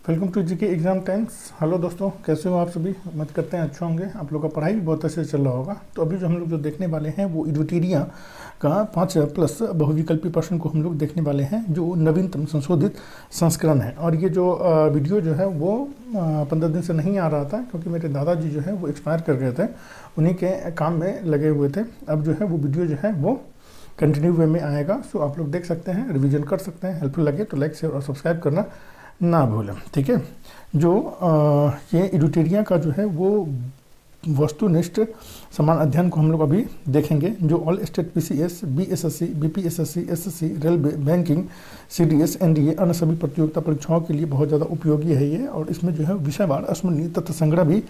Welcome to GK exam times. Hello दोस्तों, कैसे हो आप सभी? उम्मीद करते हैं अच्छे होंगे। आप लोग का पढ़ाई भी बहुत अच्छे से चल रहा होगा। तो अभी जो हम लोग देखने वाले हैं वो इडुटेरिया का 5+ बहुविकल्पी प्रश्न को हम लोग देखने वाले हैं, जो नवीनतम संशोधित संस्करण है। और ये जो वीडियो जो है वो 15 दिन से नहीं आ रहा था, क्योंकि मेरे दादाजी जो है वो एक्सपायर कर गए थे, उन्हीं के काम में लगे हुए थे। अब जो है वो वीडियो जो है वो कंटिन्यू वे में आएगा। सो आप लोग देख सकते हैं, रिवीजन कर सकते हैं। हेल्पफुल लगे तो लाइक शेयर और सब्सक्राइब करना ना भूलें, ठीक है। जो ये इडुटेरिया का जो है वो वस्तुनिष्ठ समान अध्ययन को हम लोग अभी देखेंगे, जो all state PCS, BSSC, BPSSC, SSC, railway, banking, CDS, NDA अन्य सभी प्रतियोगिता परीक्षाओं के लिए बहुत ज़्यादा उपयोगी है ये। और इसमें जो है विषयवार स्मरणीय तथ्य संग्रह भी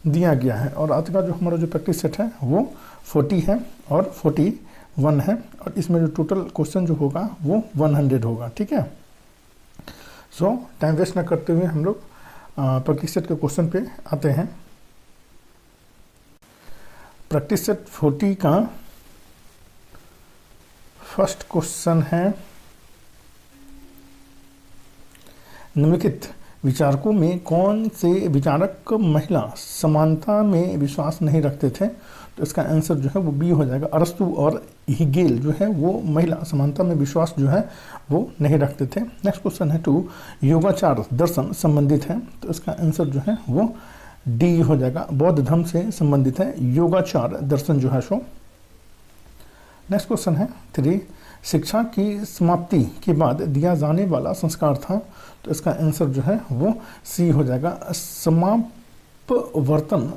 दिया गया है। और आज का जो हमारा जो प्रैक्टिस सेट है वो 40 है और 41 है। और इसमें जो टोटल क्वेश्चन जो होगा वो 100 होगा, ठीक है। सो टाइम वेस्ट ना करते हुए हम लोग प्रैक्टिस सेट के क्वेश्चन पे आते हैं। प्रैक्टिस सेट 40 का फर्स्ट क्वेश्चन है, निम्नलिखित विचारकों में कौन से विचारक महिला समानता में विश्वास नहीं रखते थे? तो इसका आंसर जो है वो बी हो जाएगा। अरस्तु और हिगेल जो है वो महिला समानता में विश्वास जो है वो नहीं रखते थे। नेक्स्ट क्वेश्चन है 2, योगाचार दर्शन संबंधित है? तो इसका आंसर जो है वो डी हो जाएगा। बौद्ध धर्म से संबंधित है योगाचार दर्शन जो है सो। नेक्स्ट क्वेश्चन है 3, शिक्षा की समाप्ति के बाद दिया जाने वाला संस्कार था? तो इसका आंसर जो है वो सी हो जाएगा। समापवर्तन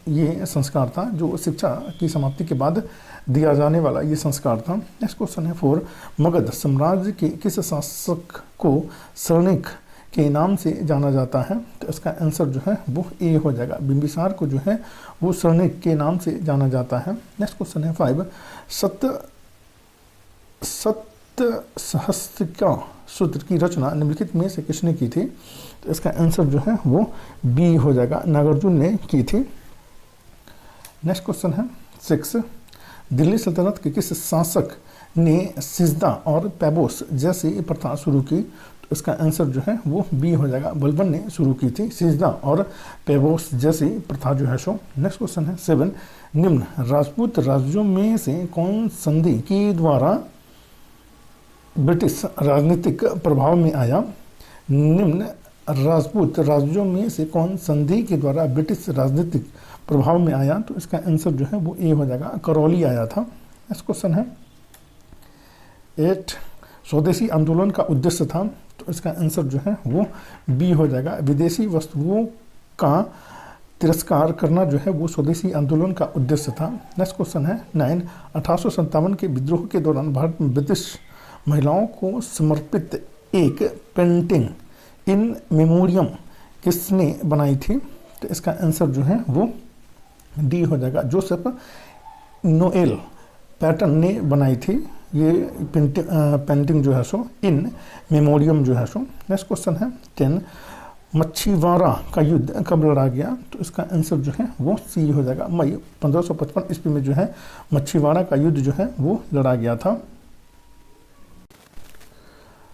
ये संस्कार था, जो शिक्षा की समाप्ति के बाद दिया जाने वाला ये संस्कार था। नेक्स्ट क्वेश्चन है 4, मगध साम्राज्य के किस शासक को सरणिक के नाम से जाना जाता है? तो इसका आंसर जो है वो ए हो जाएगा। बिंबिसार को जो है वो सरणिक के नाम से जाना जाता है। नेक्स्ट क्वेश्चन है 5, सप्तसहस्त्रिका सूत्र की रचना निम्नलिखित में से किसने की थी? तो इसका आंसर जो है वो बी हो जाएगा, नागार्जुन ने की थी। नेक्स्ट क्वेश्चन है 6, दिल्ली सल्तनत के किस शासक ने सिजदा और पैबोस जैसी प्रथा शुरू की? तो इसका आंसर जो है वो बी हो जाएगा, बलबन ने शुरू की थी सिजदा और पैबोस जैसी प्रथा जो है सो। नेक्स्ट क्वेश्चन है 7, निम्न राजपूत राज्यों में से कौन संधि के द्वारा ब्रिटिश राजनीतिक प्रभाव में आया? निम्न राजपूत राज्यों में से कौन संधि के द्वारा ब्रिटिश राजनीतिक प्रभाव में आया? तो इसका आंसर जो है वो ए हो जाएगा, करौली आया था। नेक्स्ट क्वेश्चन है 8, स्वदेशी आंदोलन का उद्देश्य था? तो इसका आंसर जो है वो बी हो जाएगा, विदेशी वस्तुओं का तिरस्कार करना जो है वो स्वदेशी आंदोलन का उद्देश्य था। नेक्स्ट क्वेश्चन है 9, 1857 के विद्रोह के दौरान भारत में ब्रिटिश महिलाओं को समर्पित एक पेंटिंग इन मेमोरियम किसने बनाई थी? तो इसका आंसर जो है वो डी हो जाएगा, जोसेफ नोएल पैटर्न ने बनाई थी ये पेंटिंग जो है सो इन मेमोरियम जो है सो। नेक्स्ट क्वेश्चन है 10, मच्छीवाड़ा का युद्ध कब लड़ा गया? तो इसका आंसर जो है वो सी हो जाएगा, मई 1555 ईस्वी में जो है मच्छीवाड़ा का युद्ध जो है वो लड़ा गया था।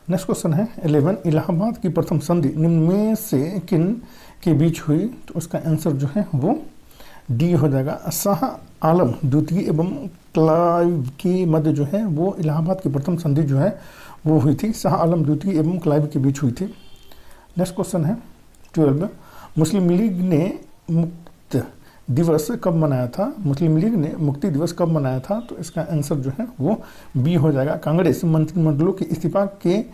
नेक्स्ट क्वेश्चन है 11, इलाहाबाद की प्रथम संधि निम्न में से किन के बीच हुई? तो उसका आंसर जो है वो डी हो जाएगा, शाह आलम द्वितीय एवं क्लाइव के मध्य जो है वो इलाहाबाद की प्रथम संधि जो है वो हुई थी, शाह आलम द्वितीय एवं क्लाइव के बीच हुई थी। नेक्स्ट क्वेश्चन है 12, मुस्लिम लीग ने मुक्त दिवस कब मनाया था? मुस्लिम लीग ने मुक्ति दिवस कब मनाया था? तो इसका आंसर जो है वो बी हो जाएगा, कांग्रेस मंत्रिमंडलों के इस्तीफा के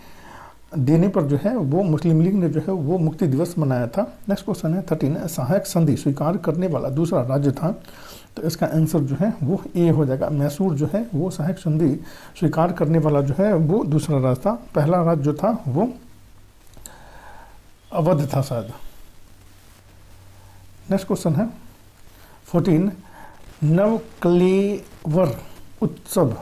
देने पर जो है वो मुस्लिम लीग ने जो है वो मुक्ति दिवस मनाया था। नेक्स्ट क्वेश्चन है 13, सहायक संधि स्वीकार करने वाला दूसरा राज्य था? तो इसका आंसर जो है वो ए हो जाएगा, मैसूर जो है वो सहायक संधि स्वीकार करने वाला जो है वो दूसरा राज्य था। पहला राज्य जो था वो अवध था शायद। नेक्स्ट क्वेश्चन है 14, नवकलेवर उत्सव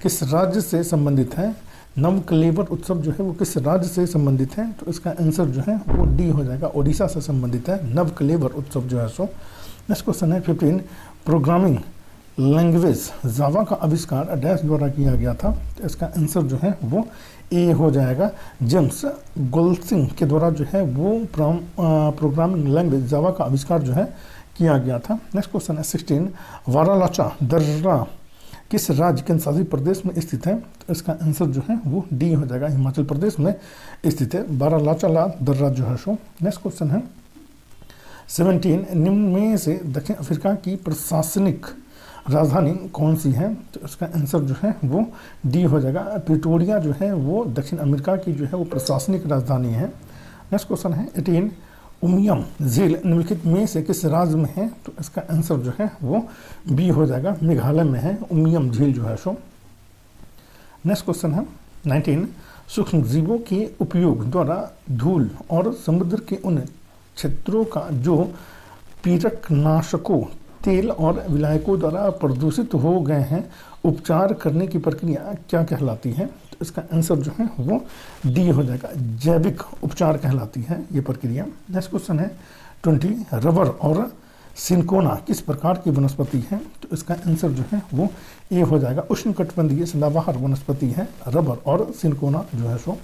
किस राज्य से संबंधित है? नवकलेवर उत्सव जो है वो किस राज्य से संबंधित है? तो इसका आंसर जो है वो डी हो जाएगा, ओडिशा से संबंधित है नवकलेवर उत्सव जो है सो। नेक्स्ट क्वेश्चन है 15, प्रोग्रामिंग लैंग्वेज जावा का आविष्कार डैश द्वारा किया गया था। तो इसका आंसर जो है वो ए हो जाएगा। जेम्स गोल्सिंग के द्वारा जो है वो प्रोग्रामिंग लैंग्वेज जावा का आविष्कार जो है किया गया था। नेक्स्ट क्वेश्चन है 16, वारालाचा दर्रा किस राज्य केंद्रशासित प्रदेश में स्थित है? तो इसका आंसर जो है वो डी हो जाएगा, हिमाचल प्रदेश में स्थित है वारालाचा दर्रा जो है सो। नेक्स्ट क्वेश्चन है 17, निम्न में से दक्षिण अफ्रीका की प्रशासनिक राजधानी कौन सी है? तो इसका आंसर जो है वो डी हो जाएगा। प्रिटोरिया जो है वो दक्षिण अमेरिका की जो है वो प्रशासनिक राजधानी है। नेक्स्ट क्वेश्चन है 18, उमियम झील निम्नलिखित में से किस राज्य में है? तो इसका आंसर जो है वो बी हो जाएगा, मेघालय में है उमियम झील जो है सो। नेक्स्ट क्वेश्चन है 19, सूक्ष्म जीवों के उपयोग द्वारा धूल और समुद्र के उन क्षेत्रों का जो पीड़कनाशकों, तेल और विलायकों द्वारा प्रदूषित हो गए हैं, उपचार करने की प्रक्रिया क्या कहलाती है? तो इसका आंसर जो है वो डी हो जाएगा, जैविक उपचार कहलाती है ये प्रक्रिया। नेक्स्ट क्वेश्चन है 20, रबर और सिनकोना किस प्रकार की वनस्पति है? तो इसका आंसर जो है वो ए हो जाएगा, उष्णकटिबंधीय सदाबहार वनस्पति है रबर और सिनकोना जो है सो।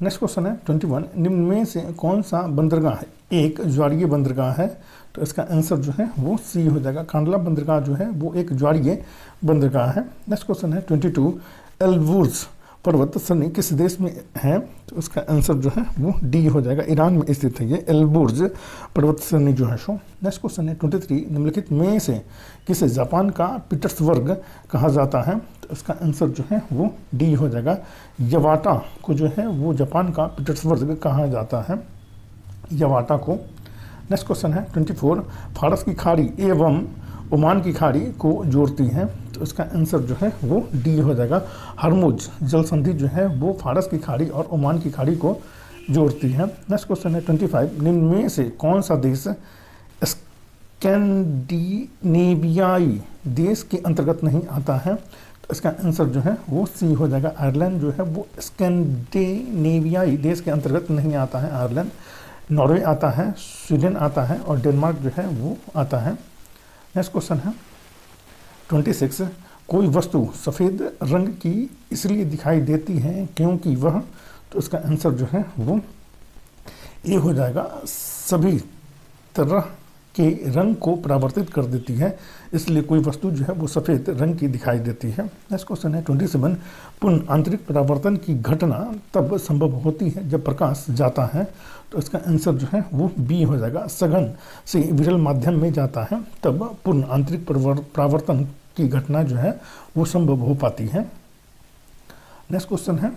नेक्स्ट क्वेश्चन है 21, निम्न में से कौन सा बंदरगाह एक ज्वारीय बंदरगाह है? तो इसका आंसर जो है वो सी हो जाएगा, कांडला बंदरगाह जो है वो एक ज्वारीय बंदरगाह है। नेक्स्ट क्वेश्चन है 22, एल्बुर्ज पर्वत श्रेणी किस देश में है? तो उसका आंसर जो है वो डी हो जाएगा, ईरान में स्थित है ये एल्बुर्ज पर्वत श्रेणी जो है सो। नेक्स्ट क्वेश्चन है 23, निम्नलिखित में से किसे जापान का पीटर्सबर्ग कहा जाता है? तो इसका आंसर जो है वो डी हो जाएगा, यवाटा को जो है वो जापान का पीटर्सबर्ग कहा जाता है, यवाटा को। नेक्स्ट क्वेश्चन है 24, फारस की खाड़ी एवं ओमान की खाड़ी को जोड़ती है? तो इसका आंसर जो है वो डी हो जाएगा, हरमुज जल संधि जो है वो फारस की खाड़ी और ओमान की खाड़ी को जोड़ती है। नेक्स्ट क्वेश्चन है 25, निम्न में से कौन सा देश स्कैंडिनेवियाई देश के अंतर्गत नहीं आता है? तो इसका आंसर जो है वो सी हो जाएगा, आयरलैंड जो है वो स्कैंडिनेवियाई देश के अंतर्गत नहीं आता है। आयरलैंड, नॉर्वे आता है, स्वीडन आता है और डेनमार्क जो है वो आता है। नेक्स्ट क्वेश्चन है 26, कोई वस्तु सफ़ेद रंग की इसलिए दिखाई देती है क्योंकि वह? तो इसका आंसर जो है वो ए हो जाएगा, सभी तरह के रंग को परावर्तित कर देती है, इसलिए कोई वस्तु जो है वो सफ़ेद रंग की दिखाई देती है। नेक्स्ट क्वेश्चन है 27, पूर्ण आंतरिक परावर्तन की घटना तब संभव होती है जब प्रकाश जाता है? तो इसका आंसर जो है वो बी हो जाएगा, सघन से विरल माध्यम में जाता है तब पूर्ण आंतरिक परावर्तन की घटना जो है वो संभव हो पाती है। नेक्स्ट क्वेश्चन है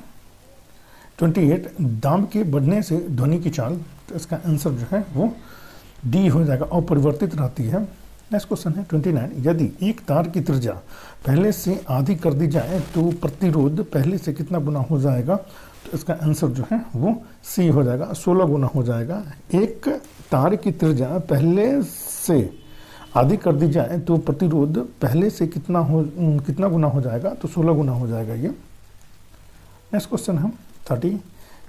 28, दाम के बढ़ने से ध्वनि की चाल? तो इसका आंसर जो है वो डी हो जाएगा, अपरिवर्तित रहती है। नेक्स्ट क्वेश्चन है 29, यदि एक तार की त्रिज्या पहले से आधी कर दी जाए तो प्रतिरोध पहले से कितना गुना हो जाएगा? तो इसका आंसर जो है वो सी हो जाएगा, 16 गुना हो जाएगा। एक तार की त्रिज्या पहले से आधी कर दी जाए तो प्रतिरोध पहले से कितना गुना हो जाएगा? तो 16 गुना हो जाएगा ये। नेक्स्ट क्वेश्चन है 30,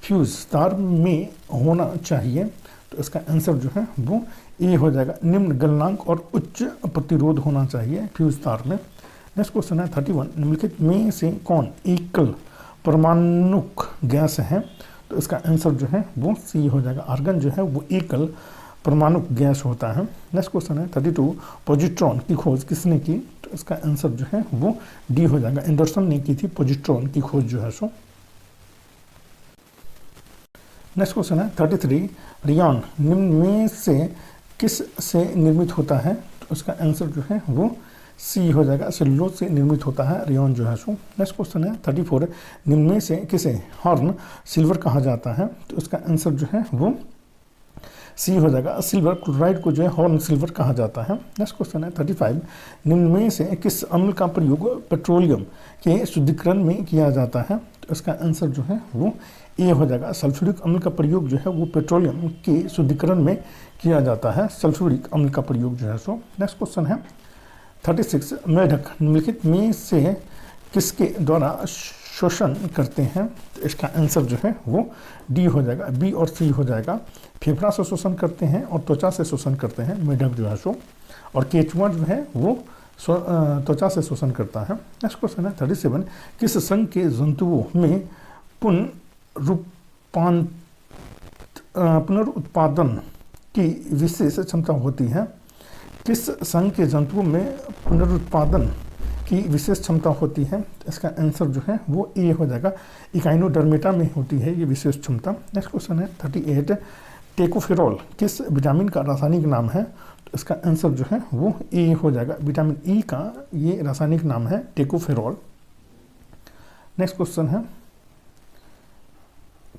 फ्यूज तार में होना चाहिए? तो इसका आंसर जो है वो ए हो जाएगा, निम्न गलनांक और उच्च प्रतिरोध होना चाहिए फ्यूज तार में। नेक्स्ट क्वेश्चन है 31, निम्नलिखित में से कौन एकल परमाणुक गैस है? तो इसका आंसर जो है वो सी हो जाएगा, आर्गन जो है वो एकल परमाणुक गैस होता है। नेक्स्ट क्वेश्चन है 32, पॉजिट्रॉन की खोज किसने की? तो इसका आंसर जो है वो डी हो जाएगा, एंडरसन ने की थी पॉजिट्रॉन की खोज जो है सो। नेक्स्ट क्वेश्चन है 33, रियान निम्न में से किस से निर्मित होता है? तो उसका आंसर जो है वो सी हो जाएगा, सेलुलोज से निर्मित होता है रियान जो है सो। नेक्स्ट क्वेश्चन है 34, निम्न में से किसे हॉर्न सिल्वर कहा जाता है? तो उसका आंसर जो है वो सी हो जाएगा, सिल्वर क्लोराइड को जो है हॉर्न सिल्वर कहा जाता है। नेक्स्ट क्वेश्चन है 35, निम्न में से किस अम्ल का प्रयोग पेट्रोलियम के शुद्धिकरण में किया जाता है? तो इसका आंसर जो है वो ए हो जाएगा, सल्फ्यूरिक अम्ल का प्रयोग जो है वो पेट्रोलियम के शुद्धिकरण में किया जाता है, सल्फ्यूरिक अम्ल का प्रयोग जो है सो। नेक्स्ट क्वेश्चन है 36, मेढक निम्नलिखित में से किसके द्वारा शोषण करते हैं, तो इसका आंसर जो है वो डी हो जाएगा, बी और सी हो जाएगा। फेफड़ा से शोषण करते हैं और त्वचा से शोषण करते हैं, मेढक जो है सो, और केचुआ जो है वो त्वचा से शोषण करता है। नेक्स्ट क्वेश्चन है 37, किस संघ के जंतुओं में पुनरुत्पादन की विशेष क्षमता होती है? किस संघ के जंतुओं में पुनरुत्पादन की विशेष क्षमता होती है? इसका आंसर जो है वो ए हो जाएगा, इकाइनोडर्मेटा में होती है ये विशेष क्षमता। नेक्स्ट क्वेश्चन है 38, टेकोफेरॉल किस विटामिन का रासायनिक नाम है? तो इसका आंसर जो है वो ए हो जाएगा, विटामिन ई का ये रासायनिक नाम है टेकोफेरॉल। नेक्स्ट क्वेश्चन है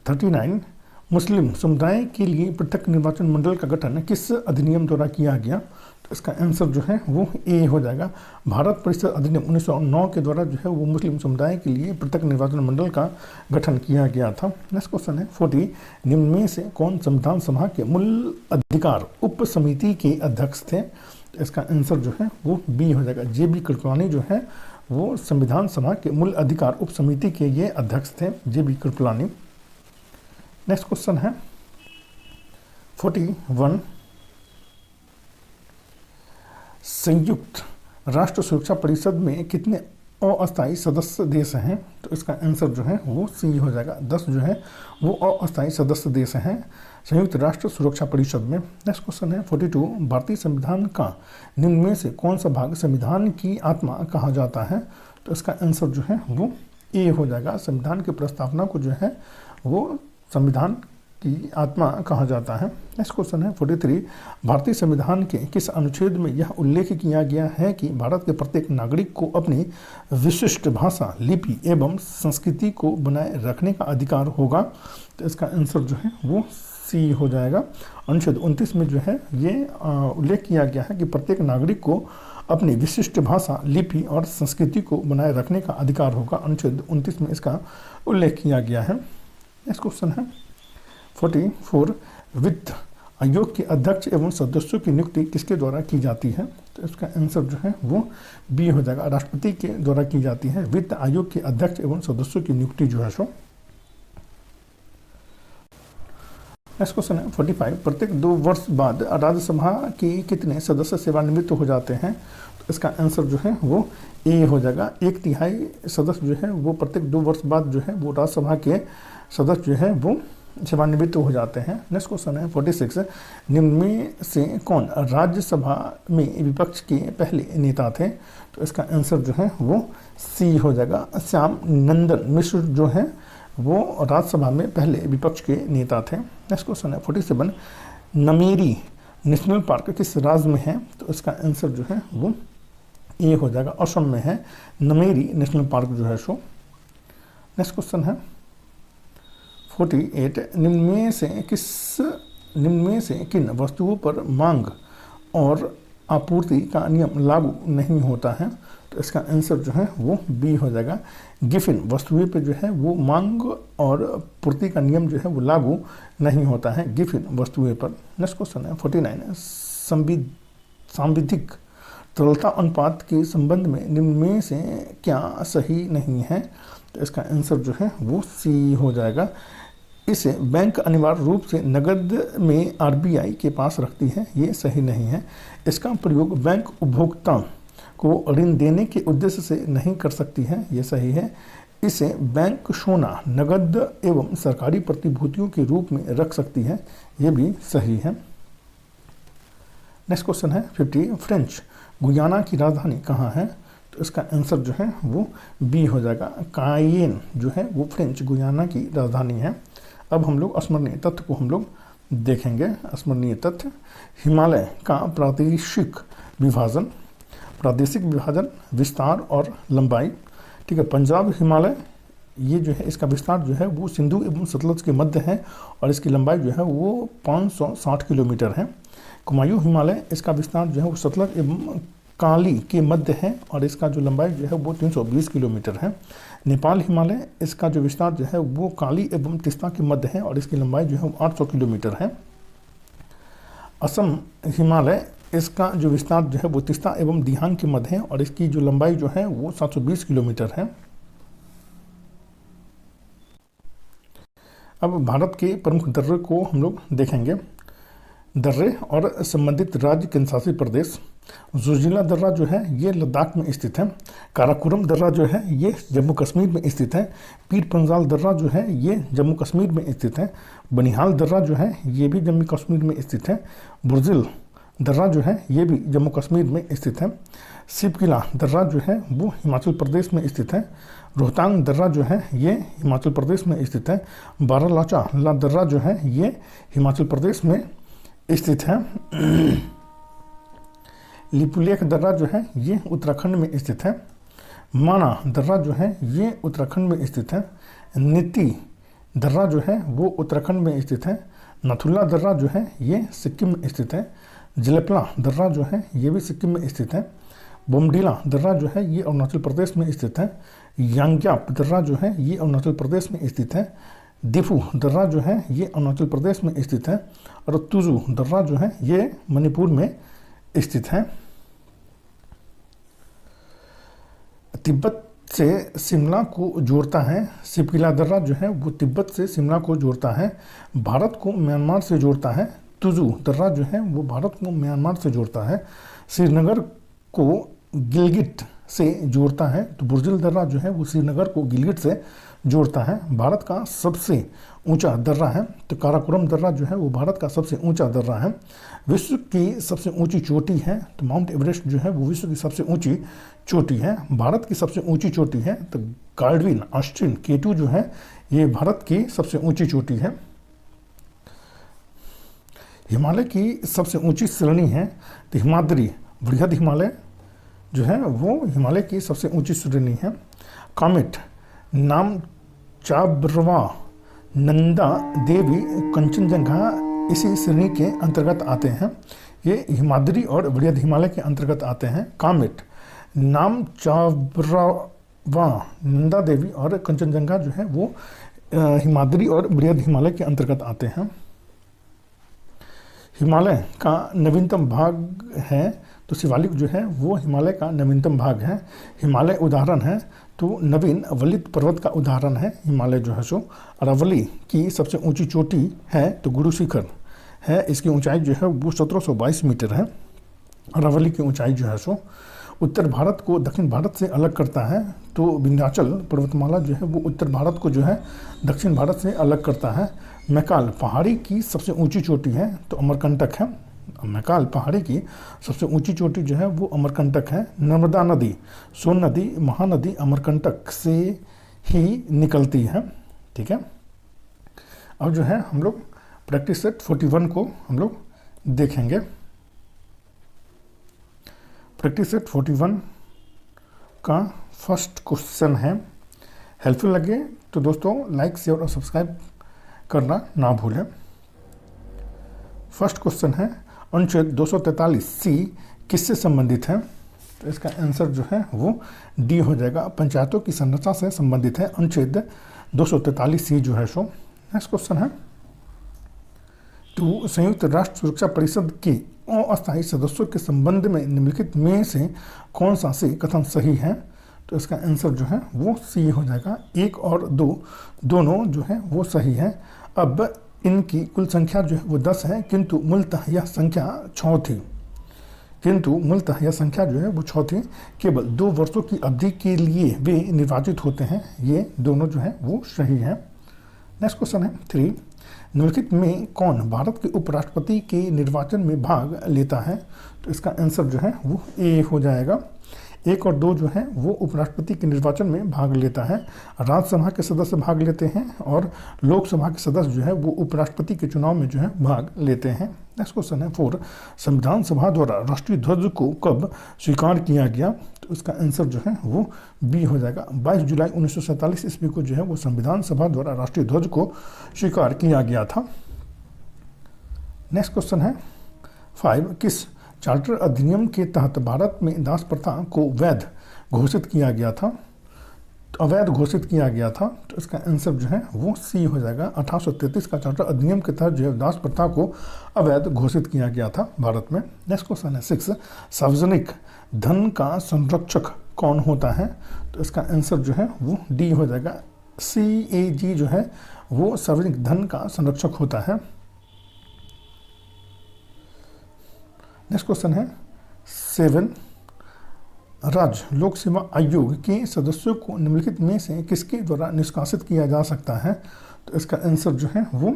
39, मुस्लिम समुदाय के लिए पृथक निर्वाचन मंडल का गठन किस अधिनियम द्वारा किया गया? तो इसका आंसर जो है वो ए हो जाएगा, भारत परिषद अधिनियम 1909 के द्वारा जो है वो मुस्लिम समुदाय के लिए पृथक निर्वाचन मंडल का गठन किया गया था। नेक्स्ट क्वेश्चन है 40, निम्न में से कौन संविधान सभा के मूल अधिकार उप समिति के अध्यक्ष थे? तो इसका आंसर जो है वो बी हो जाएगा, JB कृपलानी जो है वो संविधान सभा के मूल अधिकार उप समिति के ये अध्यक्ष थे, JB कृपलानी। नेक्स्ट क्वेश्चन है 41, संयुक्त राष्ट्र सुरक्षा परिषद में कितने अस्थायी सदस्य देश हैं? तो इसका आंसर जो है वो सी हो जाएगा, 10 जो है वो अस्थायी सदस्य देश हैं संयुक्त राष्ट्र सुरक्षा परिषद में। नेक्स्ट क्वेश्चन है 42, भारतीय संविधान का निम्न में से कौन सा भाग संविधान की आत्मा कहा जाता है? तो इसका आंसर जो है वो ए हो जाएगा, संविधान की प्रस्तावना को जो है वो संविधान की आत्मा कहा जाता है। नेक्स्ट क्वेश्चन है 43, भारतीय संविधान के किस अनुच्छेद में यह उल्लेख किया गया है कि भारत के प्रत्येक नागरिक को अपनी विशिष्ट भाषा, लिपि एवं संस्कृति को बनाए रखने का अधिकार होगा? तो इसका आंसर जो है वो सी हो जाएगा, अनुच्छेद 29 में जो है ये उल्लेख किया गया है कि प्रत्येक नागरिक को अपनी विशिष्ट भाषा, लिपि और संस्कृति को बनाए रखने का अधिकार होगा, अनुच्छेद 29 में इसका उल्लेख किया गया है। नेक्स्ट क्वेश्चन है 44, वित्त आयोग के अध्यक्ष एवं सदस्यों की नियुक्ति किसके द्वारा की जाती है? तो इसका आंसर जो है वो बी हो जाएगा, राष्ट्रपति के द्वारा की जाती है वित्त आयोग के अध्यक्ष एवं सदस्यों की नियुक्ति जो है सो। नेक्स्ट क्वेश्चन है 45, प्रत्येक 2 वर्ष बाद राज्यसभा के कितने सदस्य सेवानिवृत्त हो जाते हैं? तो इसका आंसर जो है वो ए हो जाएगा, 1/3 सदस्य जो है वो प्रत्येक 2 वर्ष बाद जो है वो राज्यसभा के सदस्य जो है वो सेवानिवृत्त हो जाते हैं। नेक्स्ट क्वेश्चन है 46, निम्न में से कौन राज्यसभा में विपक्ष के पहले नेता थे? तो इसका आंसर जो है वो सी हो जाएगा, श्याम नंदन मिश्र जो है वो राज्यसभा में पहले विपक्ष के नेता थे। नेक्स्ट क्वेश्चन है 47, नमेरी नेशनल पार्क किस राज्य में है? तो इसका आंसर जो है वो ए हो जाएगा, असम में है नमेरी नेशनल पार्क जो है सो। नेक्स्ट क्वेश्चन है 48, निम्न में से किन वस्तुओं पर मांग और आपूर्ति का नियम लागू नहीं होता है? तो इसका आंसर जो है वो बी हो जाएगा, गिफिन वस्तुएं पे जो है वो मांग और पूर्ति का नियम जो है वो लागू नहीं होता है गिफिन वस्तुएं पर। नेक्स्ट क्वेश्चन है 49, सांविधिक तरलता अनुपात के संबंध में निम्न में से क्या सही नहीं है? तो इसका आंसर जो है वो सी हो जाएगा, इसे बैंक अनिवार्य रूप से नकद में RBI के पास रखती है, ये सही नहीं है। इसका प्रयोग बैंक उपभोक्ता को ऋण देने के उद्देश्य से नहीं कर सकती है, ये सही है। इसे बैंक सोना, नकद एवं सरकारी प्रतिभूतियों के रूप में रख सकती है, ये भी सही है। नेक्स्ट क्वेश्चन है 50, फ्रेंच गुयाना की राजधानी कहाँ है? तो इसका आंसर जो है वो बी हो जाएगा, कायेन जो है वो फ्रेंच गुयाना की राजधानी है। अब हम लोग स्मरणीय तथ्य को हम लोग देखेंगे। स्मरणीय तथ्य, हिमालय का प्रादेशिक विभाजन, विस्तार और लंबाई। ठीक है, पंजाब हिमालय ये जो है इसका विस्तार जो है वो सिंधु एवं सतलज के मध्य है और इसकी लंबाई जो है वो 560 किलोमीटर है। कुमायूं हिमालय इसका विस्तार जो है वो सतलज एवं काली के मध्य है और इसका जो लंबाई जो है वो 320 किलोमीटर है। नेपाल हिमालय इसका जो विस्तार जो है वो काली एवं तिस्ता के मध्य है और इसकी लंबाई जो है वो 800 किलोमीटर है। असम हिमालय इसका जो विस्तार जो है वो तिस्ता एवं दिहांग के मध्य है और इसकी जो लंबाई जो है वो 720 किलोमीटर है। अब भारत के प्रमुख दर्रे को हम लोग देखेंगे। दर्रे और संबंधित राज्य केंद्र शासित प्रदेश। जोजिला दर्रा जो है ये लद्दाख में स्थित है। काराकोरम दर्रा जो है ये जम्मू कश्मीर में स्थित है। पीर पंजाल दर्रा जो है ये जम्मू कश्मीर में स्थित है। बनिहाल दर्रा जो है ये भी जम्मू कश्मीर में स्थित है। बुर्जिल दर्रा जो है ये भी जम्मू कश्मीर में स्थित है। सिपकिला दर्रा जो है वो हिमाचल प्रदेश में स्थित है। रोहतांग दर्रा जो है ये हिमाचल प्रदेश में स्थित है। बारालाचा ला दर्रा जो है ये हिमाचल प्रदेश में स्थित है। लिपुलेख दर्रा जो है ये उत्तराखंड में स्थित है। माना दर्रा जो है ये उत्तराखंड में स्थित है। नीति दर्रा जो है वो उत्तराखंड में स्थित है। नथुला दर्रा जो है ये सिक्किम में स्थित है। जलेपला दर्रा जो है ये भी सिक्किम में स्थित है। बोमडीला दर्रा जो है ये अरुणाचल प्रदेश में स्थित है। यांग्याप दर्रा जो है ये अरुणाचल प्रदेश में स्थित है। दिफू दर्रा जो है ये अरुणाचल प्रदेश में स्थित है। और तुजू दर्रा जो है ये मणिपुर में स्थित है। तिब्बत से शिमला को जोड़ता है। सिपकिला दर्रा जो है वो तिब्बत से शिमला को जोड़ता है। भारत को म्यांमार से जोड़ता है। तुजू दर्रा जो है वो भारत को म्यांमार से जोड़ता है। श्रीनगर को गिलगिट से जोड़ता है। तो बुर्जिल दर्रा जो है वो श्रीनगर को गिलगिट से जोड़ता है। भारत का सबसे ऊंचा दर्रा है। तो काराकोरम दर्रा जो है वो भारत का सबसे ऊंचा दर्रा है। विश्व की सबसे ऊंची चोटी है। तो माउंट एवरेस्ट जो है वो विश्व की सबसे ऊंची चोटी है। भारत की सबसे ऊंची चोटी है तो गार्डविन ऑस्टिन K2 जो है ये भारत की सबसे ऊंची चोटी है। हिमालय की सबसे ऊंची श्रेणी है तो हिमाद्री बृहद हिमालय जो है वो हिमालय की सबसे ऊंची श्रेणी है। कामेट नाम चाब्रवा नंदा देवी कंचनजंगा इसी श्रेणी के अंतर्गत आते हैं। ये हिमाद्री और बृहद हिमालय के अंतर्गत आते हैं। कामेट नाम चाब्रवा नंदा देवी और कंचनजंगा जो है वो हिमाद्री और बृहद हिमालय के अंतर्गत आते हैं। हिमालय का नवीनतम भाग है तो शिवालिक जो है वो हिमालय का नवीनतम भाग है। हिमालय उदाहरण है तो नवीन अवलित पर्वत का उदाहरण है हिमालय जो है सो। अरावली की सबसे ऊंची चोटी है तो गुरु शिखर है। इसकी ऊंचाई जो है वो 1722 मीटर है। अरावली की ऊंचाई जो है सो उत्तर भारत को दक्षिण भारत से अलग करता है। तो विंध्याचल पर्वतमाला जो है वो उत्तर भारत को जो है दक्षिण भारत से अलग करता है। मैकाल पहाड़ी की सबसे ऊंची चोटी है तो अमरकंटक है। मैकाल पहाड़ी की सबसे ऊंची चोटी जो है वो अमरकंटक है। नर्मदा नदी सोन नदी महानदी अमरकंटक से ही निकलती है। ठीक है। अब जो है हम लोग प्रैक्टिस सेट 41 को हम लोग देखेंगे। प्रैक्टिस सेट 41 का फर्स्ट क्वेश्चन है। हेल्पफुल लगे तो दोस्तों लाइक शेयर और सब्सक्राइब करना ना भूलें। फर्स्ट क्वेश्चन है अनुच्छेद 243C किससे संबंधित है। तो इसका आंसर जो है वो डी हो जाएगा। पंचायतों की संरचना से संबंधित है अनुच्छेद 243C जो है सो। नेक्स्ट क्वेश्चन है तो संयुक्त राष्ट्र सुरक्षा परिषद के अस्थायी सदस्यों के संबंध में निम्नलिखित में से कौन सा से कथन सही है। तो इसका आंसर जो है वो सी हो जाएगा। 1 और 2 दोनों जो है वो सही है। अब इनकी कुल संख्या जो है वो 10 है किंतु मूलतः यह संख्या 6 थी। किंतु मूलतः यह संख्या जो है वो 6 थी। केवल 2 वर्षों की अवधि के लिए वे निर्वाचित होते हैं। ये दोनों जो है वो सही है। नेक्स्ट क्वेश्चन है 3 निम्नलिखित में कौन भारत के उपराष्ट्रपति के निर्वाचन में भाग लेता है। तो इसका आंसर जो है वो ए हो जाएगा। 1 और 2 जो है वो उपराष्ट्रपति के निर्वाचन में भाग लेता है। राज्यसभा के सदस्य भाग लेते हैं और लोकसभा के सदस्य जो है वो उपराष्ट्रपति के चुनाव में जो है भाग लेते हैं। नेक्स्ट क्वेश्चन है 4 संविधान सभा द्वारा राष्ट्रीय ध्वज को कब स्वीकार किया गया। तो इसका आंसर जो है वो बी हो जाएगा। 22 जुलाई 1947 ईस्वी को जो है वो संविधान सभा द्वारा राष्ट्रीय ध्वज को स्वीकार किया गया था। नेक्स्ट क्वेश्चन है 5 किस चार्टर अधिनियम के तहत भारत में दास प्रथा को वैध घोषित किया गया था। तो अवैध घोषित किया गया था। तो इसका आंसर जो है वो सी हो जाएगा। 1833 का चार्टर अधिनियम के तहत जो है दास प्रथा को अवैध घोषित किया गया था भारत में। नेक्स्ट क्वेश्चन है 6 सार्वजनिक धन का संरक्षक कौन होता है। तो इसका आंसर जो है वो डी हो जाएगा। CAG जो है वो सार्वजनिक धन का संरक्षक होता है। नेक्स्ट क्वेश्चन है 7, राज्य लोक सेवा आयोग के सदस्यों को निम्नलिखित में से किसके द्वारा निष्कासित किया जा सकता है? तो इसका आंसर जो है वो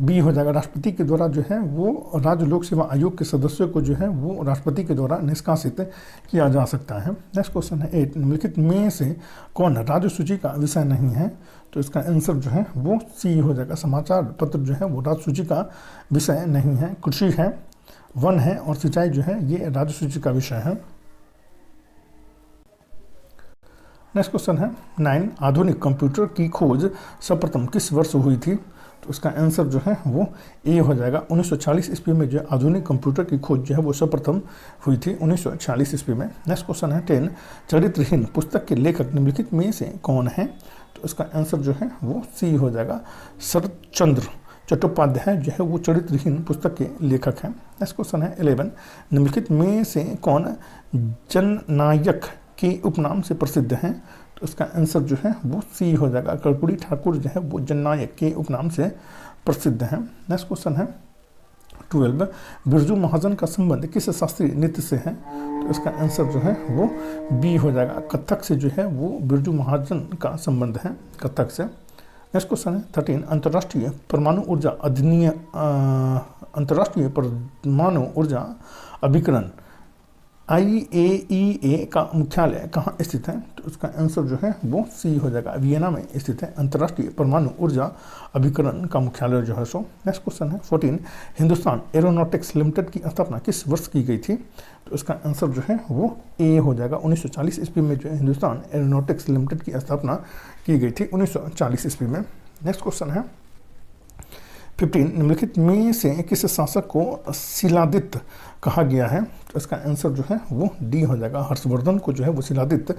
बी हो जाएगा, राष्ट्रपति के द्वारा जो है वो राज्य लोक सेवा आयोग के सदस्यों को जो है वो राष्ट्रपति के द्वारा निष्कासित किया जा सकता है। नेक्स्ट क्वेश्चन है 8, निम्नलिखित में से कौन राज्य सूची का विषय नहीं है? तो इसका आंसर जो है वो सी हो जाएगा, समाचार पत्र जो है वो राज्य सूची का विषय नहीं है। कृषि है, वन है और सिंचाई जो है ये राज्य सूची का विषय है। नेक्स्ट क्वेश्चन है 9, आधुनिक कंप्यूटर की खोज सर्वप्रथम किस वर्ष हुई थी? तो इसका आंसर जो है वो ए हो जाएगा, 1940 ईस्वी में जो आधुनिक कंप्यूटर की खोज जो है वो सर्वप्रथम हुई थी 1940 ईस्वी में। नेक्स्ट क्वेश्चन है 10, चरित्रहीन पुस्तक के लेखक निम्नलिखित में से कौन है? तो इसका आंसर जो है वो सी हो जाएगा, शरत चंद्र चट्टोपाध्याय जो है वो चरित्रहीन पुस्तक के लेखक हैं। नेक्स्ट क्वेश्चन है 11, निम्नलिखित में से कौन जननायक के उपनाम से प्रसिद्ध हैं? तो इसका आंसर जो है वो सी हो जाएगा, कर्पूरी ठाकुर जो है वो जननायक के उपनाम से प्रसिद्ध हैं। नेक्स्ट क्वेश्चन है 12, बिरजू महाजन का संबंध किस शास्त्रीय नृत्य से है? तो इसका आंसर जो है वो बी हो जाएगा, कथक से जो है वो बिरजू महाजन का संबंध है, कथक से। नेक्स्ट क्वेश्चन है 13, अंतर्राष्ट्रीय परमाणु ऊर्जा अधिनियम, अंतर्राष्ट्रीय परमाणु ऊर्जा अभिकरण IAEA का मुख्यालय कहाँ स्थित है? तो उसका आंसर जो है वो सी हो जाएगा, वियना में स्थित है अंतर्राष्ट्रीय परमाणु ऊर्जा अभिकरण का मुख्यालय जो है सो। नेक्स्ट क्वेश्चन है 14, हिंदुस्तान एरोनॉटिक्स लिमिटेड की स्थापना किस वर्ष की गई थी? तो इसका आंसर जो है वो ए हो जाएगा, 1940 ईस्वी में जो है हिंदुस्तान एरोनॉटिक्स लिमिटेड की स्थापना की गई थी 1940 ईस्वी में। नेक्स्ट क्वेश्चन है 15, निम्नलिखित में से किस शासक को शिलादित्य कहा गया है? तो इसका आंसर जो है वो डी हो जाएगा, हर्षवर्धन को जो है वो शिलादित्य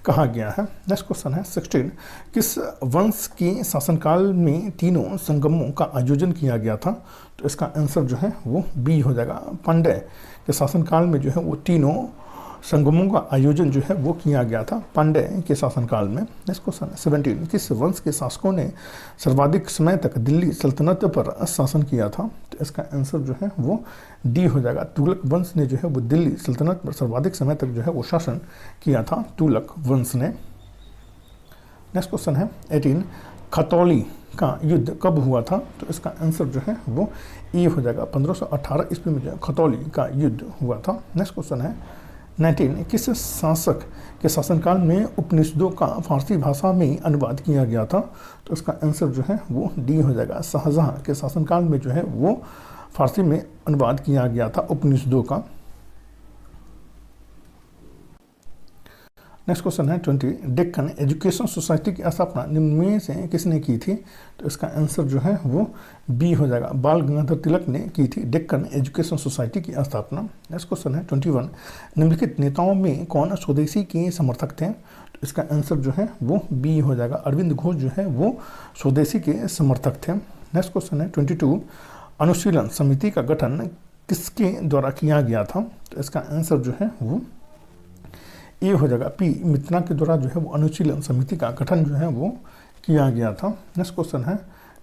कहा गया है। नेक्स्ट क्वेश्चन है 16, किस वंश के शासनकाल में तीनों संगमों का आयोजन किया गया था? तो इसका आंसर जो है वो बी हो जाएगा, पांड्य के शासनकाल में जो है वो तीनों संगमों का आयोजन जो है वो किया गया था पांड्य के शासनकाल में। नेक्स्ट क्वेश्चन 17, किस वंश के शासकों ने सर्वाधिक समय तक दिल्ली सल्तनत पर शासन किया था? तो इसका आंसर जो है वो डी हो जाएगा, तुगलक वंश ने जो है वो दिल्ली सल्तनत पर सर्वाधिक समय तक जो है वो शासन किया था, तुगलक वंश ने। नेक्स्ट क्वेश्चन है 18, खतौली का युद्ध कब हुआ था? तो इसका आंसर जो है वो ए हो जाएगा, 1518 ईस्वी में जो है खतौली का युद्ध हुआ था। नेक्स्ट क्वेश्चन है 19, किस शासक के शासनकाल में उपनिषदों का फारसी भाषा में अनुवाद किया गया था? तो इसका आंसर जो है वो डी हो जाएगा, शाहजहां के शासनकाल में जो है वो फारसी में अनुवाद किया गया था उपनिषदों का। नेक्स्ट क्वेश्चन है 20, डेक्कन एजुकेशन सोसाइटी की स्थापना निम्न में से किसने की थी? तो इसका आंसर जो है वो बी हो जाएगा, बाल गंगाधर तिलक ने की थी डेक्कन एजुकेशन सोसाइटी की स्थापना। नेक्स्ट क्वेश्चन है 21, निम्नलिखित नेताओं में कौन स्वदेशी के समर्थक थे? तो इसका आंसर जो है वो बी हो जाएगा, अरविंद घोष जो है वो स्वदेशी के समर्थक थे। नेक्स्ट क्वेश्चन है 22, अनुशीलन समिति का गठन किसके द्वारा किया गया था? तो इसका आंसर जो है वो ए हो जाएगा, पी मित्रा के द्वारा जो है वो अनुशीलन समिति का गठन जो है वो किया गया था। नेक्स्ट क्वेश्चन है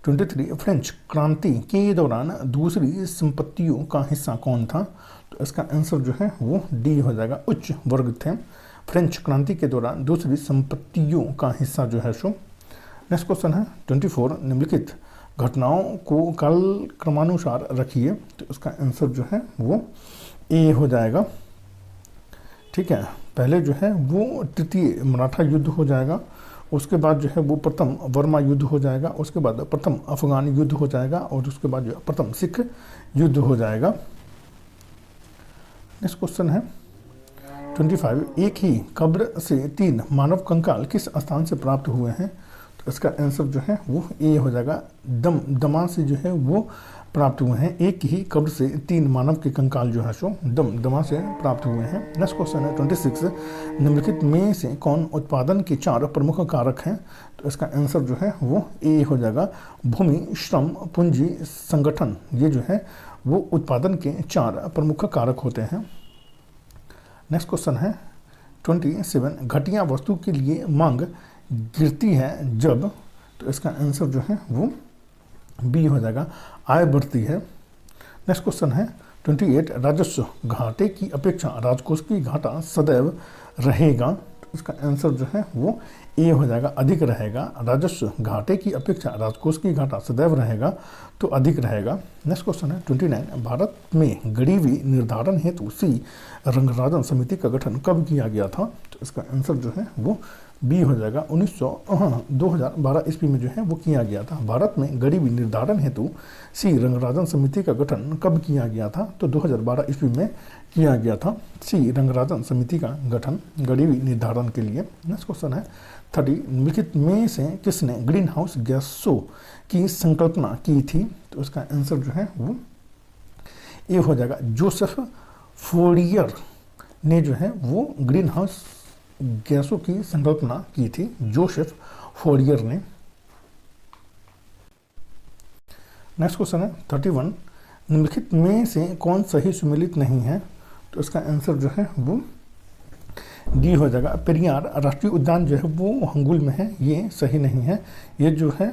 23, फ्रेंच क्रांति के दौरान दूसरी संपत्तियों का हिस्सा कौन था? तो इसका आंसर जो है वो डी हो जाएगा, उच्च वर्ग थे फ्रेंच क्रांति के दौरान दूसरी संपत्तियों का हिस्सा जो है सो। नेक्स्ट क्वेश्चन है 24, निम्नलिखित घटनाओं को काल क्रमानुसार रखिए। तो इसका आंसर जो है वो ए हो जाएगा, ठीक है। पहले जो है वो तृतीय मराठा युद्ध हो जाएगा, उसके बाद जो है वो प्रथम वर्मा युद्ध हो जाएगा, उसके बाद प्रथम अफगान युद्ध हो जाएगा और उसके बाद जो है प्रथम सिख युद्ध हो जाएगा। नेक्स्ट क्वेश्चन है 25, एक ही कब्र से 3 मानव कंकाल किस स्थान से प्राप्त हुए हैं? तो इसका आंसर जो है वो ए हो जाएगा, दमा से जो है वो प्राप्त हुए हैं। एक ही कब्र से 3 मानव के कंकाल जो है सो दमा से प्राप्त हुए हैं। नेक्स्ट क्वेश्चन है 26, निम्नलिखित में से कौन उत्पादन के 4 प्रमुख कारक हैं? तो इसका आंसर जो है वो ए हो जाएगा, भूमि, श्रम, पूंजी, संगठन, ये जो है वो उत्पादन के 4 प्रमुख कारक होते हैं। नेक्स्ट क्वेश्चन है 27 घटिया वस्तु के लिए मांग गिरती है जब, तो इसका आंसर जो है वो बी हो जाएगा, आय बढ़ती है। नेक्स्ट क्वेश्चन है 28 राजस्व घाटे की अपेक्षा राजकोष की घाटा सदैव रहेगा, तो इसका आंसर जो है वो ए हो जाएगा, अधिक रहेगा। राजस्व घाटे की अपेक्षा राजकोष की घाटा सदैव रहेगा तो अधिक रहेगा। नेक्स्ट क्वेश्चन है 29 भारत में गरीबी निर्धारण हेतु सी रंगराजन समिति का गठन कब किया गया था, तो इसका आंसर जो है वो बी हो जाएगा, 2012 ईस्वी में जो है वो किया गया था। भारत में गरीबी निर्धारण हेतु सी रंगराजन समिति का गठन कब किया गया था, तो 2012 ईस्वी में किया गया था सी रंगराजन समिति का गठन गरीबी निर्धारण के लिए। नेक्स्ट क्वेश्चन है 30 निम्नलिखित में से किसने ग्रीन हाउस गैसों की संकल्पना की थी, तो इसका आंसर जो है वो ए हो जाएगा, जोसेफ फोरियर ने जो है वो ग्रीन हाउस गैसों की संकल्पना की थी, जोसेफ फोरियर ने। नेक्स्ट क्वेश्चन है 31 निम्नलिखित में से कौन सही सुमेलित नहीं है, तो इसका आंसर जो है वो डी हो जाएगा, पेरियार राष्ट्रीय उद्यान जो है वो हंगुल में है, ये सही नहीं है। ये जो है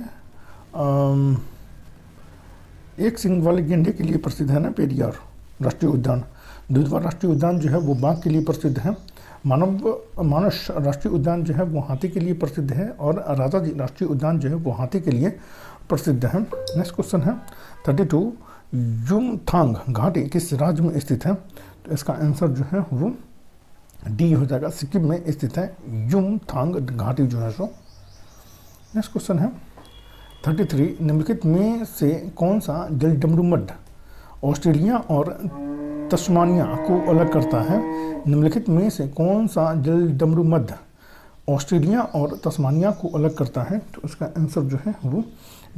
एक सिंग वाले गेंडे के लिए प्रसिद्ध है ना पेरियार राष्ट्रीय उद्यान। दुधवा राष्ट्रीय उद्यान जो है वो बाघ के लिए प्रसिद्ध है। मानस राष्ट्रीय उद्यान जो है वो हाथी के लिए प्रसिद्ध है और राजाजी राष्ट्रीय उद्यान जो है वो हाथी के लिए प्रसिद्ध है। नेक्स्ट क्वेश्चन है 32 युमथांग घाटी किस राज्य में स्थित है, तो इसका आंसर जो है वो डी हो जाएगा, सिक्किम में स्थित है युमथांग घाटी जो है सो। नेक्स्ट क्वेश्चन है 33 निम्नलिखित में से कौन सा जलडमरूमध्य ऑस्ट्रेलिया और तस्मानिया को अलग करता है। निम्नलिखित में से कौन सा जलडमरूमध्य ऑस्ट्रेलिया और तस्मानिया को अलग करता है, तो इसका आंसर जो है वो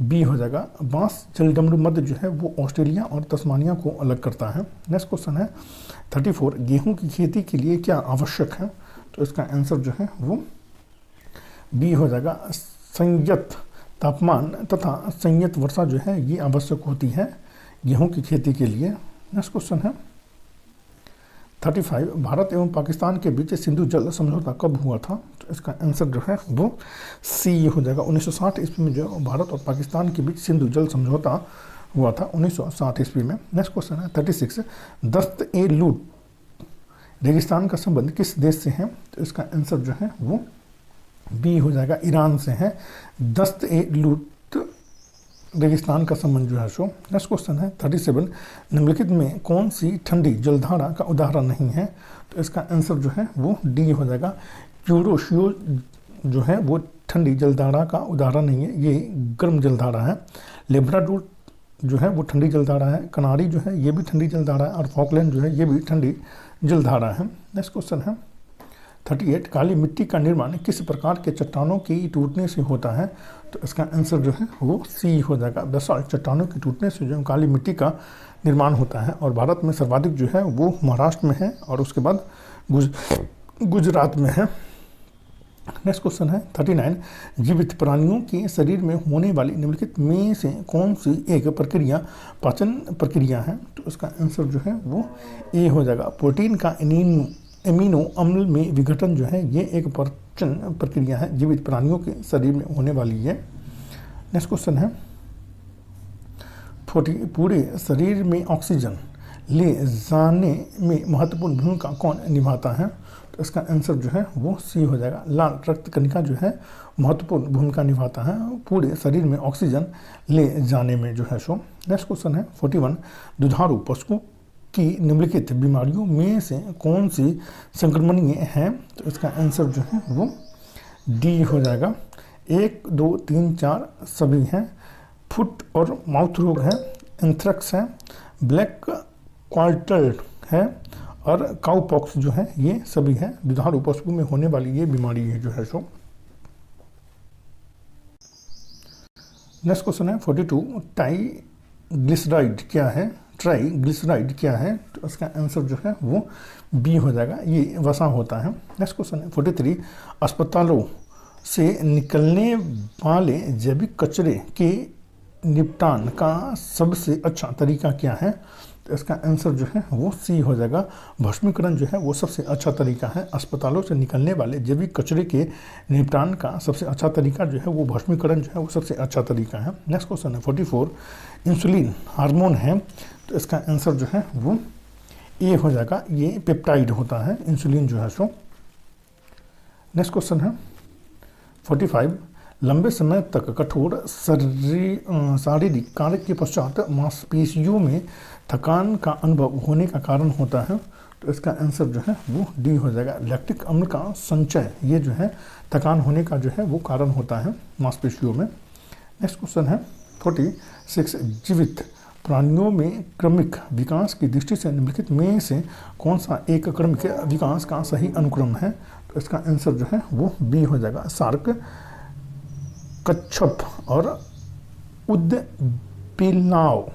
बी हो जाएगा, बांस जलडमरूमध्य जो है वो ऑस्ट्रेलिया और तस्मानिया को अलग करता है। नेक्स्ट क्वेश्चन है 34 गेहूं की खेती के लिए क्या आवश्यक है, तो इसका आंसर जो है वो बी हो जाएगा, संयत तापमान तथा संयत वर्षा जो है ये आवश्यक होती है गेहूं की खेती के लिए। नेक्स्ट क्वेश्चन है 35 भारत एवं पाकिस्तान के बीच सिंधु जल समझौता कब हुआ था, तो इसका आंसर जो है वो सी हो जाएगा, 1960 ईस्वी में जो भारत और पाकिस्तान के बीच सिंधु जल समझौता हुआ था 1960 ईस्वी में। नेक्स्ट क्वेश्चन है 36 दस्त ए लूट रेगिस्तान का संबंध किस देश से है, तो इसका आंसर जो है वो बी हो जाएगा, ईरान से है। दस्त ए लूट रेगिस्तान का संबंध जो है सो। नेक्स्ट क्वेश्चन है 37 निम्नलिखित में कौन सी ठंडी जलधारा का उदाहरण नहीं है, तो इसका आंसर जो है वो डी हो जाएगा, क्यूरोशियो जो है वो ठंडी जलधारा का उदाहरण नहीं है, ये गर्म जलधारा है। लेब्राडोर जो है वो ठंडी जलधारा है, कनारी जो है ये भी ठंडी जलधारा है और फॉकलैंड जो है ये भी ठंडी जलधारा है। नेक्स्ट क्वेश्चन है 38 काली मिट्टी का निर्माण किस प्रकार के चट्टानों की टूटने से होता है, तो इसका आंसर जो है वो सी हो जाएगा, बेसाल्ट चट्टानों की टूटने से जो काली मिट्टी का निर्माण होता है और भारत में सर्वाधिक जो है वो महाराष्ट्र में है और उसके बाद गुजरात में है। नेक्स्ट क्वेश्चन है 39 जीवित प्राणियों के शरीर में होने वाली निम्नलिखित में से कौन सी एक प्रक्रिया पाचन प्रक्रिया है, तो इसका आंसर जो है वो ए हो जाएगा, प्रोटीन का एमिनो अम्ल में विघटन जो है ये एक पाचन प्रक्रिया है जीवित प्राणियों के शरीर में होने वाली है। नेक्स्ट क्वेश्चन है 40 पूरे शरीर में ऑक्सीजन ले जाने में महत्वपूर्ण भूमिका कौन निभाता है, तो इसका आंसर जो है वो सी हो जाएगा, लाल रक्त कणिका जो है महत्वपूर्ण भूमिका निभाता है पूरे शरीर में ऑक्सीजन ले जाने में जो है सो। नेक्स्ट क्वेश्चन है 41 दुधारू पशुओं की निम्नलिखित बीमारियों में से कौन सी संक्रमणीय है, तो इसका आंसर जो है वो डी हो जाएगा, 1 2 3 4 सभी हैं। फुट और माउथ रोग है, एंथ्रेक्स है, ब्लैक क्वार्टर है और काउपॉक्स जो है ये सभी है दुधारू पशुओं में होने वाली ये बीमारी है जो है सो। नेक्स्ट क्वेश्चन है 42 ट्राइग्लिसराइड क्या है, तो इसका आंसर जो है वो बी हो जाएगा, ये वसा होता है। नेक्स्ट क्वेश्चन है 43 अस्पतालों से निकलने वाले जैविक कचरे के निपटान का सबसे अच्छा तरीका क्या है, तो इसका आंसर जो है वो सी हो जाएगा। भस्मीकरण जो है वो सबसे अच्छा तरीका है। अस्पतालों से निकलने वाले जैविक कचरे के निपटान का सबसे अच्छा तरीका जो है वो भस्मीकरण जो है वो सबसे अच्छा तरीका है। नेक्स्ट क्वेश्चन है 44, इंसुलिन हार्मोन है, तो इसका आंसर जो है वो ए हो जाएगा। ये पेप्टाइड होता है इंसुलिन जो है सो। नेक्स्ट क्वेश्चन है 45, लंबे समय तक कठोर शारीरिक कार्य के पश्चात मांसपेशियों में थकान का अनुभव होने का कारण होता है, तो इसका आंसर जो है वो डी हो जाएगा। लैक्टिक अम्ल का संचय ये जो है थकान होने का जो है वो कारण होता है मांसपेशियों में। नेक्स्ट क्वेश्चन है 46, जीवित प्राणियों में क्रमिक विकास की दृष्टि से निम्नलिखित में से कौन सा एक क्रमिक विकास का सही अनुक्रम है, तो इसका आंसर जो है वो बी हो जाएगा। शार्क, कच्छप और उद्दपिलाव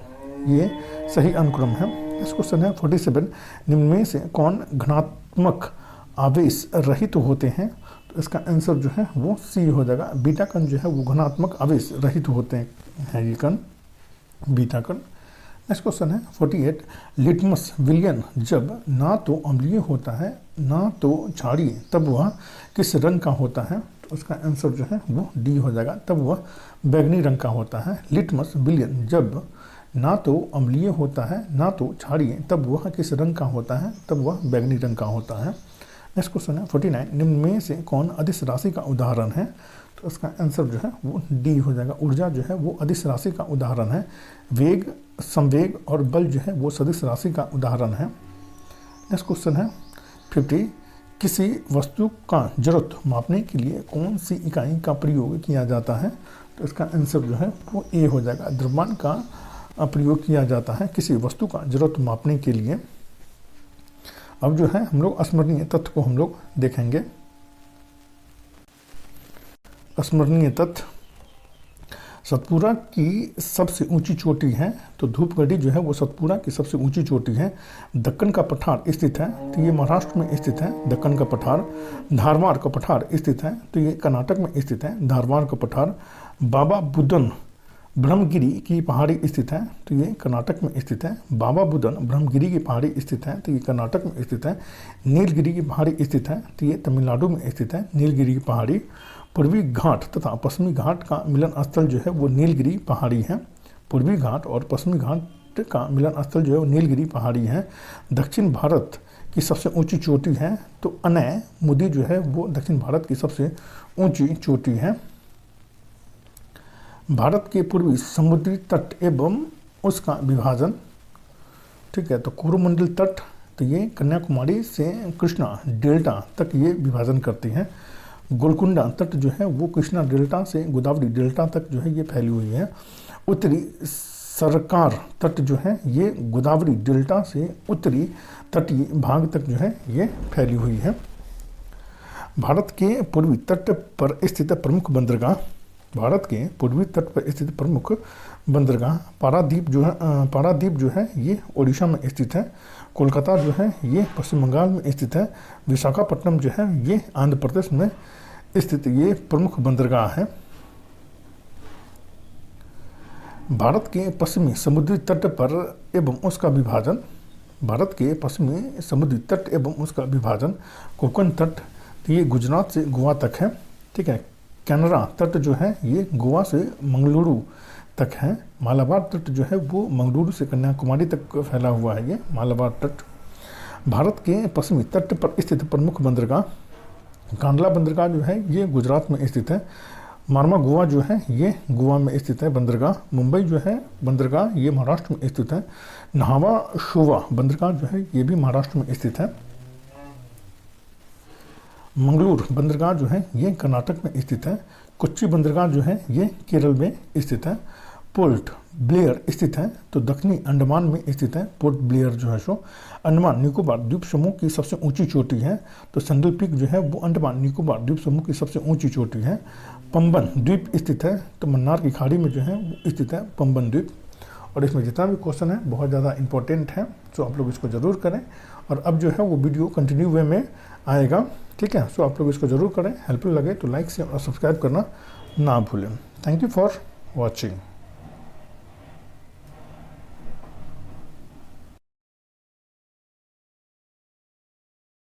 ये सही अनुक्रम है। इस क्वेश्चन है 47, निम्न में से कौन घनात्मक आवेश रहित होते हैं, तो इसका आंसर जो है वो सी हो जाएगा। बीटा कण जो है वो घनात्मक आवेश रहित होते हैं ये कण, बीटा कण। नेक्स्ट क्वेश्चन है 48, लिटमस विलयन जब ना तो अम्लीय होता है ना तो क्षारीय तब वह किस रंग का होता है, तो उसका आंसर जो है वो डी हो जाएगा। तब वह बैगनी रंग का होता है। लिटमस विलयन जब ना तो अम्लीय होता है ना तो क्षारीय तब वह किस रंग का होता है, तब वह बैगनी रंग का होता है। नेक्स्ट क्वेश्चन है 49, निम्न में से कौन अदिश राशि का उदाहरण है, तो इसका आंसर जो है वो डी हो जाएगा। ऊर्जा जो है वो अदिश राशि का उदाहरण है। वेग, संवेग और बल जो है वो सदिश राशि का उदाहरण है। नेक्स्ट क्वेश्चन है 50, किसी वस्तु का जरूरत मापने के लिए कौन सी इकाई का प्रयोग किया जाता है, तो इसका आंसर जो है वो ए हो जाएगा। द्रव्यमान का प्रयोग किया जाता है किसी वस्तु का जरूरत मापने के लिए। अब जो है हम लोग अस्मरणीय तथ्य को हम लोग देखेंगे। अस्मरणीय तथ्य, सतपुरा की सबसे ऊंची चोटी है, तो धूपगढ़ी जो है वो सतपुरा की सबसे ऊंची चोटी है। दक्कन का पठार स्थित है, तो ये महाराष्ट्र में स्थित है दक्कन का पठार। धारवाड़ का पठार स्थित है, तो ये कर्नाटक में स्थित है धारवाड़ का पठार। बाबा बुदन ब्रह्मगिरी की पहाड़ी स्थित है, तो ये कर्नाटक में स्थित है। बाबा बुदन ब्रह्मगिरी की पहाड़ी स्थित है, तो ये कर्नाटक में स्थित है। नीलगिरी की पहाड़ी स्थित है, तो ये तमिलनाडु में स्थित है नीलगिरी की पहाड़ी। पूर्वी घाट तथा पश्चिमी घाट का मिलन स्थल जो है वो नीलगिरी पहाड़ी है। पूर्वी घाट और पश्चिमी घाट का मिलन स्थल जो है वो नीलगिरी पहाड़ी है। दक्षिण भारत की सबसे ऊंची चोटी है, तो अनय मुदी जो है वो दक्षिण भारत की सबसे ऊंची चोटी है। भारत के पूर्वी समुद्री तट एवं उसका विभाजन, ठीक है, तो कोरोमंडल तट, तो ये कन्याकुमारी से कृष्णा डेल्टा तक ये विभाजन करती हैं। गोलकुंडा तट जो है वो कृष्णा डेल्टा से गोदावरी डेल्टा तक जो है ये फैली हुई है। उत्तरी सरकार तट जो है ये गोदावरी डेल्टा से उत्तरी तटीय भाग तक जो है ये फैली हुई है। भारत के पूर्वी तट पर स्थित प्रमुख बंदरगाह, भारत के पूर्वी तट पर स्थित प्रमुख बंदरगाह पारादीप जो है ये ओडिशा में स्थित है। कोलकाता जो है ये पश्चिम बंगाल में स्थित है। विशाखापट्टनम जो है ये आंध्र प्रदेश में स्थित ये प्रमुख बंदरगाह है। भारत के पश्चिमी समुद्री तट पर एवं उसका विभाजन, भारत के पश्चिमी समुद्री तट एवं उसका विभाजन कोंकण तट, ये गुजरात से गोवा तक है, ठीक है। कैनरा तट जो है ये गोवा से मंगलुरु तक है। मालाबार तट जो है वो मंगलुरु से कन्याकुमारी तक फैला हुआ है ये मालाबार तट। भारत के पश्चिमी तट पर स्थित प्रमुख बंदरगाह, कांडला बंदरगाह जो है ये गुजरात में स्थित है। मारमा गोवा जो है ये गोवा में स्थित है बंदरगाह। मुंबई जो है बंदरगाह ये महाराष्ट्र में स्थित है। नहावा शोवा बंदरगाह जो है ये भी महाराष्ट्र में स्थित है। मंगलूर बंदरगाह जो है ये कर्नाटक में स्थित है। कोच्चि बंदरगाह जो है ये केरल में स्थित है। पोर्ट ब्लेयर स्थित है, तो दक्षिणी अंडमान में स्थित है पोर्ट ब्लेयर जो है सो। अंडमान निकोबार द्वीप समूह की सबसे ऊंची चोटी है, तो संडल पीक जो है वो अंडमान निकोबार द्वीप समूह की सबसे ऊंची चोटी है। पंबन द्वीप स्थित है, तो मन्नार की खाड़ी में जो है वो स्थित है पंबन द्वीप। और इसमें जितना भी क्वेश्चन है बहुत ज़्यादा इंपॉर्टेंट है, सो आप लोग इसको ज़रूर करें। और अब जो है वो वीडियो कंटिन्यू वे में आएगा, ठीक है। सो आप लोग इसको ज़रूर करें। हेल्पफुल लगे तो लाइक से और सब्सक्राइब करना ना भूलें। Thank you for watching.